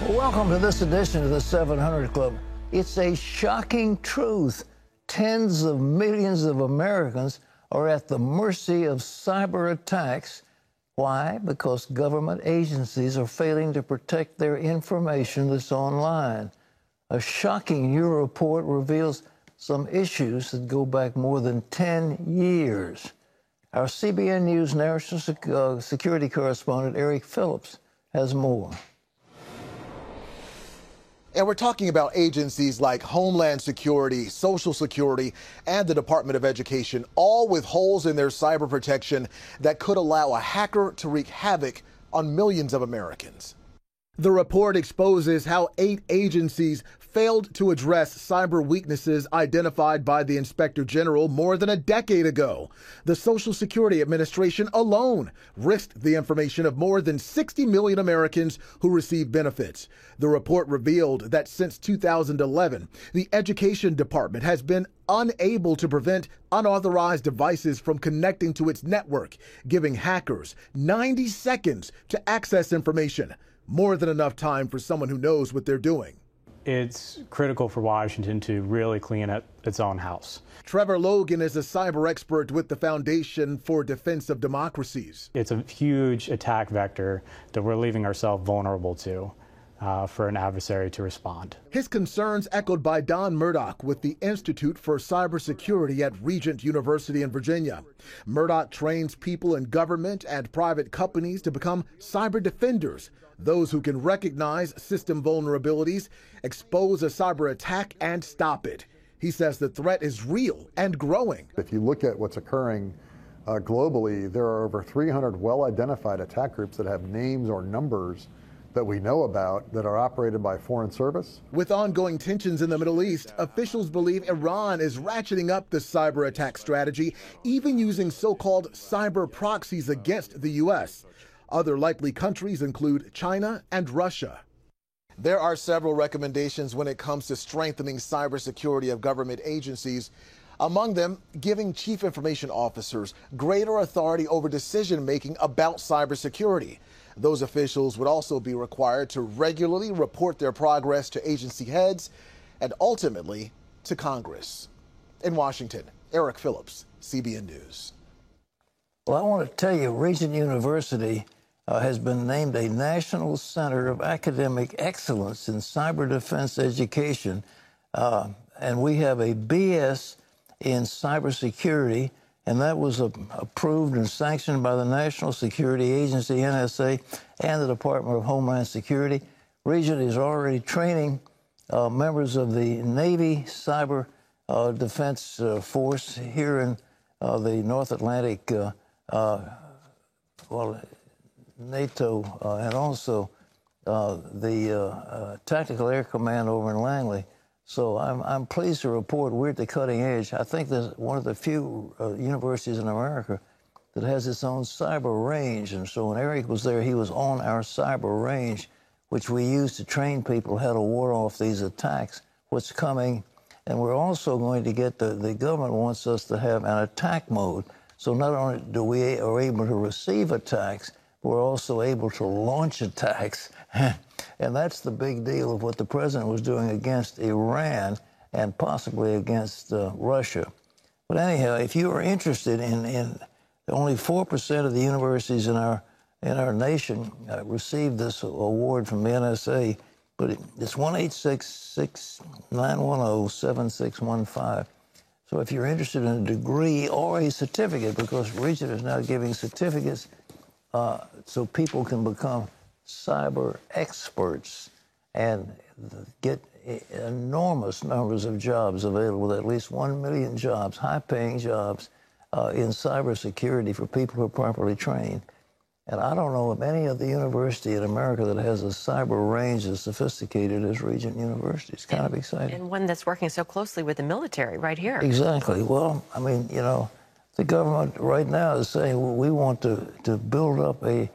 Well, welcome to this edition of the 700 Club. It's a shocking truth. Tens of millions of Americans are at the mercy of cyber attacks. Why? Because government agencies are failing to protect their information that's online. A shocking new report reveals some issues that go back more than 10 years. Our CBN News national security correspondent Eric Phillips has more. And we're talking about agencies like Homeland Security, Social Security, and the Department of Education, all with holes in their cyber protection that could allow a hacker to wreak havoc on millions of Americans. The report exposes how 8 agencies failed to address cyber weaknesses identified by the Inspector General more than a decade ago. The Social Security Administration alone risked the information of more than 60 million Americans who receive benefits. The report revealed that since 2011, the Education Department has been unable to prevent unauthorized devices from connecting to its network, giving hackers 90 seconds to access information. More than enough time for someone who knows what they're doing. It's critical for Washington to really clean up its own house. Trevor Logan is a cyber expert with the Foundation for Defense of Democracies. It's a huge attack vector that we're leaving ourselves vulnerable to for an adversary to respond. His concerns echoed by Don Murdoch with the Institute for Cybersecurity at Regent University in Virginia. Murdoch trains people in government and private companies to become cyber defenders, those who can recognize system vulnerabilities, expose a cyber attack, and stop it. He says the threat is real and growing. If you look at what's occurring globally, there are over 300 well-identified attack groups that have names or numbers that we know about that are operated by foreign service. With ongoing tensions in the Middle East, officials believe Iran is ratcheting up the cyber attack strategy, even using so-called cyber proxies against the U.S. Other likely countries include China and Russia. There are several recommendations when it comes to strengthening cybersecurity of government agencies. Among them, giving chief information officers greater authority over decision-making about cybersecurity. Those officials would also be required to regularly report their progress to agency heads and ultimately to Congress. In Washington, Eric Phillips, CBN News. Well, I want to tell you, Regent University has been named a National Center of Academic Excellence in Cyber Defense Education, and we have a BS in cybersecurity, and that was approved and sanctioned by the National Security Agency, NSA, and the Department of Homeland Security. Regent is already training members of the Navy Cyber Defense Force here in the North Atlantic, NATO, and also the Tactical Air Command over in Langley. So I'm pleased to report we're at the cutting edge. I think there's one of the few universities in America that has its own cyber range. And so when Eric was there, he was on our cyber range, which we use to train people how to ward off these attacks, what's coming. And we're also going to get the government wants us to have an attack mode. So not only do we are able to receive attacks, we're also able to launch attacks. And that's the big deal of what the president was doing against Iran and possibly against Russia. But anyhow, if you are interested in only 4% of the universities in our nation received this award from the NSA, but it's 1-866-910-7615. So if you're interested in a degree or a certificate, because Regent is now giving certificates so people can become cyber experts and get enormous numbers of jobs available, at least 1 million jobs, high-paying jobs in cybersecurity for people who are properly trained. And I don't know of any other university in America that has a cyber range as sophisticated as Regent University. It's kind of exciting. And one that's working so closely with the military right here. Exactly. Well, I mean, you know, the government right now is saying, well, we want to build up a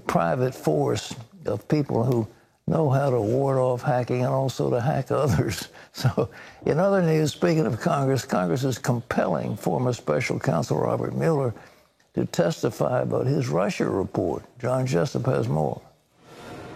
private force of people who know how to ward off hacking and also to hack others. So in other news, speaking of Congress, Congress is compelling former Special Counsel Robert Mueller to testify about his Russia report. John Jessup has more.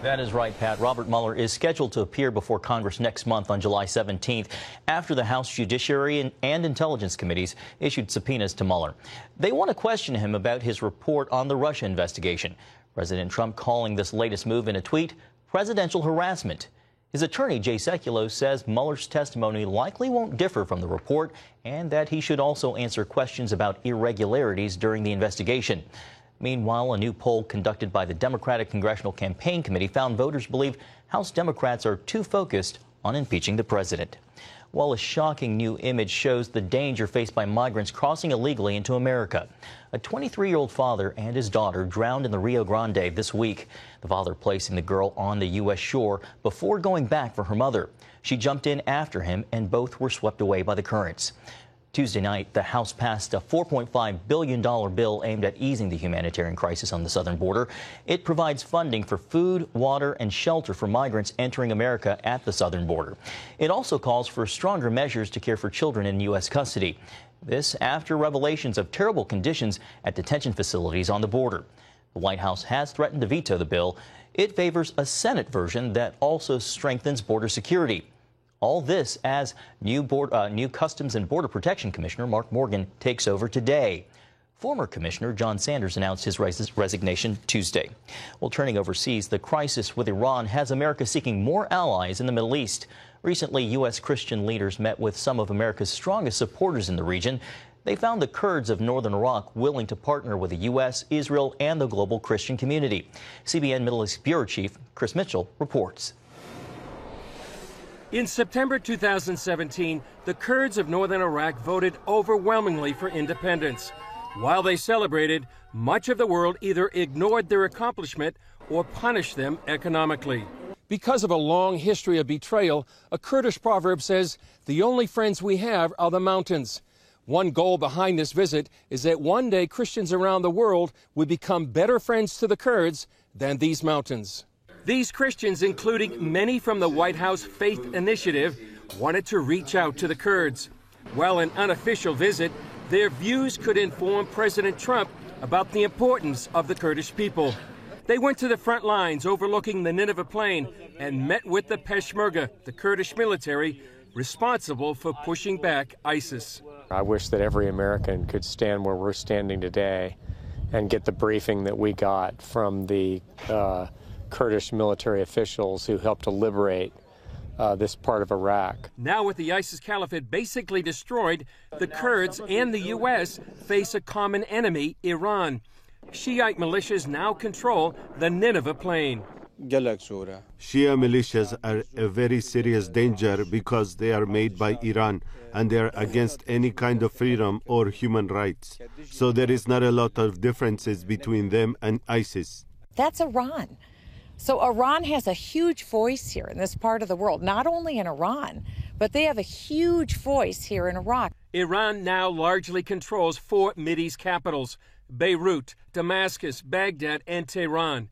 That is right, Pat. Robert Mueller is scheduled to appear before Congress next month on July 17th after the House Judiciary and Intelligence Committees issued subpoenas to Mueller. They want to question him about his report on the Russia investigation. President Trump calling this latest move in a tweet presidential harassment. His attorney, Jay Sekulow, says Mueller's testimony likely won't differ from the report and that he should also answer questions about irregularities during the investigation. Meanwhile, a new poll conducted by the Democratic Congressional Campaign Committee found voters believe House Democrats are too focused on impeaching the president. While a shocking new image shows the danger faced by migrants crossing illegally into America. A 23-year-old father and his daughter drowned in the Rio Grande this week. The father placing the girl on the U.S. shore before going back for her mother. She jumped in after him, and both were swept away by the currents. Tuesday night, the House passed a $4.5 billion bill aimed at easing the humanitarian crisis on the southern border. It provides funding for food, water, and shelter for migrants entering America at the southern border. It also calls for stronger measures to care for children in U.S. custody. This after revelations of terrible conditions at detention facilities on the border. The White House has threatened to veto the bill. It favors a Senate version that also strengthens border security. All this as new Customs and Border Protection Commissioner Mark Morgan takes over today. Former Commissioner John Sanders announced his resignation Tuesday. Well, turning overseas, the crisis with Iran has America seeking more allies in the Middle East. Recently, U.S. Christian leaders met with some of America's strongest supporters in the region. They found the Kurds of northern Iraq willing to partner with the U.S., Israel, and the global Christian community. CBN Middle East Bureau Chief Chris Mitchell reports. In September 2017, the Kurds of northern Iraq voted overwhelmingly for independence. While they celebrated, much of the world either ignored their accomplishment or punished them economically. Because of a long history of betrayal, a Kurdish proverb says, "The only friends we have are the mountains." One goal behind this visit is that one day Christians around the world would become better friends to the Kurds than these mountains. These Christians, including many from the White House Faith Initiative, wanted to reach out to the Kurds. While an unofficial visit, their views could inform President Trump about the importance of the Kurdish people. They went to the front lines overlooking the Nineveh Plain and met with the Peshmerga, the Kurdish military, responsible for pushing back ISIS. I wish that every American could stand where we're standing today and get the briefing that we got from the Kurdish military officials who helped to liberate this part of Iraq. Now with the ISIS caliphate basically destroyed, the Kurds and the U.S. face a common enemy, Iran. Shiite militias now control the Nineveh Plain. Shia militias are a very serious danger because they are made by Iran and they are against any kind of freedom or human rights. So there is not a lot of differences between them and ISIS. That's Iran. So Iran has a huge voice here in this part of the world, not only in Iran, but they have a huge voice here in Iraq. Iran now largely controls 4 Mideast capitals: Beirut, Damascus, Baghdad, and Tehran.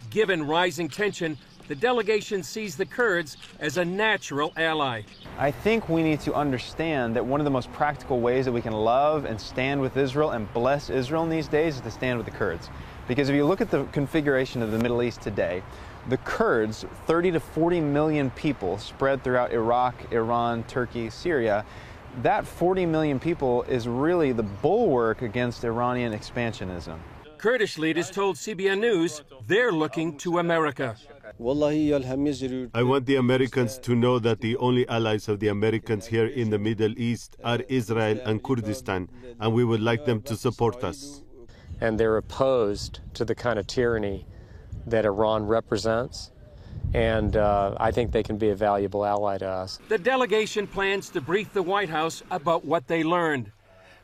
Given rising tension, the delegation sees the Kurds as a natural ally. I think we need to understand that one of the most practical ways that we can love and stand with Israel and bless Israel in these days is to stand with the Kurds. Because if you look at the configuration of the Middle East today, the Kurds, 30 to 40 million people spread throughout Iraq, Iran, Turkey, Syria, that 40 million people is really the bulwark against Iranian expansionism. Kurdish leaders told CBN News they're looking to America. I want the Americans to know that the only allies of the Americans here in the Middle East are Israel and Kurdistan, and we would like them to support us. And they're opposed to the kind of tyranny that Iran represents. And I think they can be a valuable ally to us. The delegation plans to brief the White House about what they learned.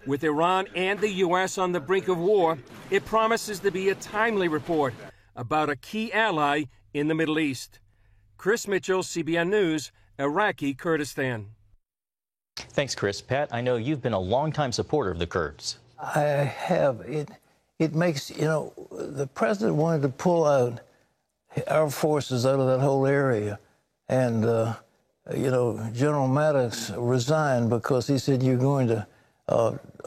With Iran and the U.S. on the brink of war, it promises to be a timely report about a key ally in the Middle East. Chris Mitchell, CBN News, Iraqi Kurdistan. Thanks, Chris. Pat, I know you've been a longtime supporter of the Kurds. I have. It makes, the president wanted to pull out our forces out of that whole area. And, General Maddox resigned because he said, you're going to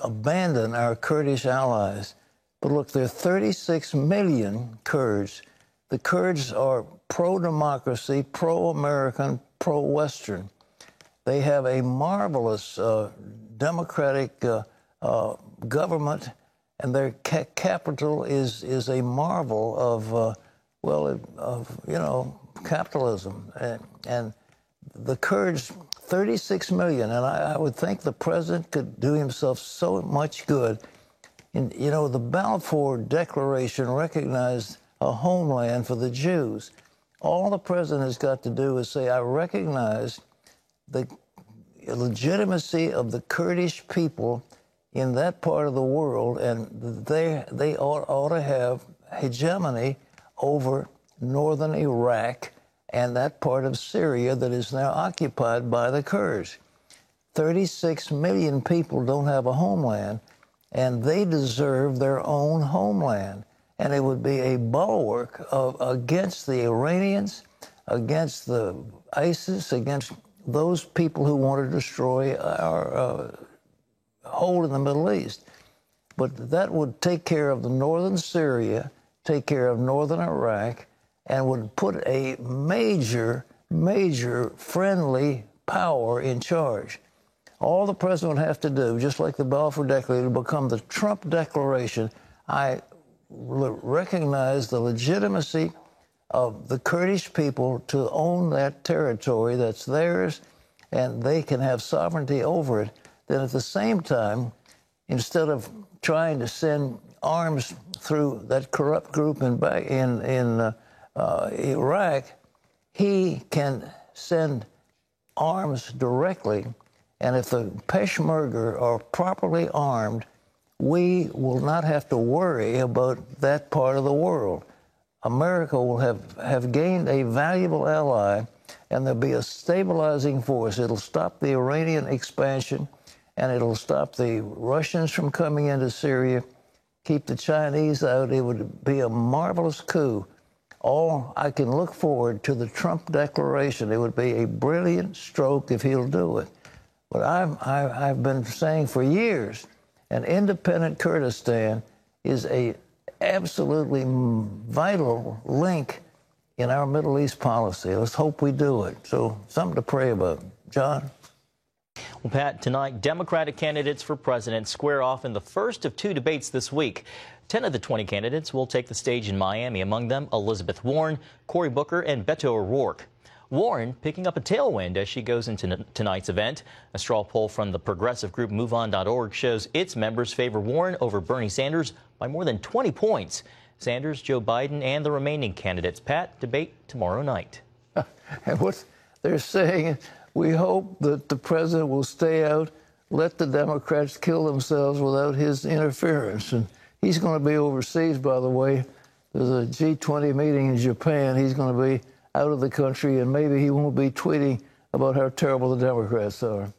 abandon our Kurdish allies. But look, there are 36 million Kurds. The Kurds are pro-democracy, pro-American, pro-Western. They have a marvelous democratic government, and their capital is a marvel of capitalism. And the Kurds, 36 million, and I would think the president could do himself so much good. And, you know, the Balfour Declaration recognized a homeland for the Jews. All the president has got to do is say, I recognize the legitimacy of the Kurdish people in that part of the world, and they ought to have hegemony over northern Iraq and that part of Syria that is now occupied by the Kurds. 36 million people don't have a homeland, and they deserve their own homeland. And it would be a bulwark against the Iranians, against the ISIS, against those people who want to destroy our hold in the Middle East. But that would take care of the northern Syria, take care of northern Iraq, and would put a major friendly power in charge. All the president would have to do, just like the Balfour Declaration, would become the Trump Declaration. I recognize the legitimacy of the Kurdish people to own that territory that's theirs, and they can have sovereignty over it. Then at the same time, instead of trying to send arms through that corrupt group in Iraq, he can send arms directly. And if the Peshmerga are properly armed, we will not have to worry about that part of the world. America will have gained a valuable ally, and there'll be a stabilizing force. It'll stop the Iranian expansion, and it'll stop the Russians from coming into Syria, keep the Chinese out. It would be a marvelous coup. I can look forward to the Trump Declaration. It would be a brilliant stroke if he'll do it. But I've been saying for years, an independent Kurdistan is a absolutely vital link in our Middle East policy. Let's hope we do it. So something to pray about. John? Well, Pat, tonight, Democratic candidates for president square off in the first of 2 debates this week. 10 of the 20 candidates will take the stage in Miami, among them Elizabeth Warren, Cory Booker, and Beto O'Rourke. Warren picking up a tailwind as she goes into tonight's event. A straw poll from the progressive group MoveOn.org shows its members favor Warren over Bernie Sanders by more than 20 points. Sanders, Joe Biden, and the remaining candidates, Pat, debate tomorrow night. And what they're saying, we hope that the president will stay out, let the Democrats kill themselves without his interference. And he's going to be overseas, by the way. There's a G20 meeting in Japan. He's going to be out of the country, and maybe he won't be tweeting about how terrible the Democrats are.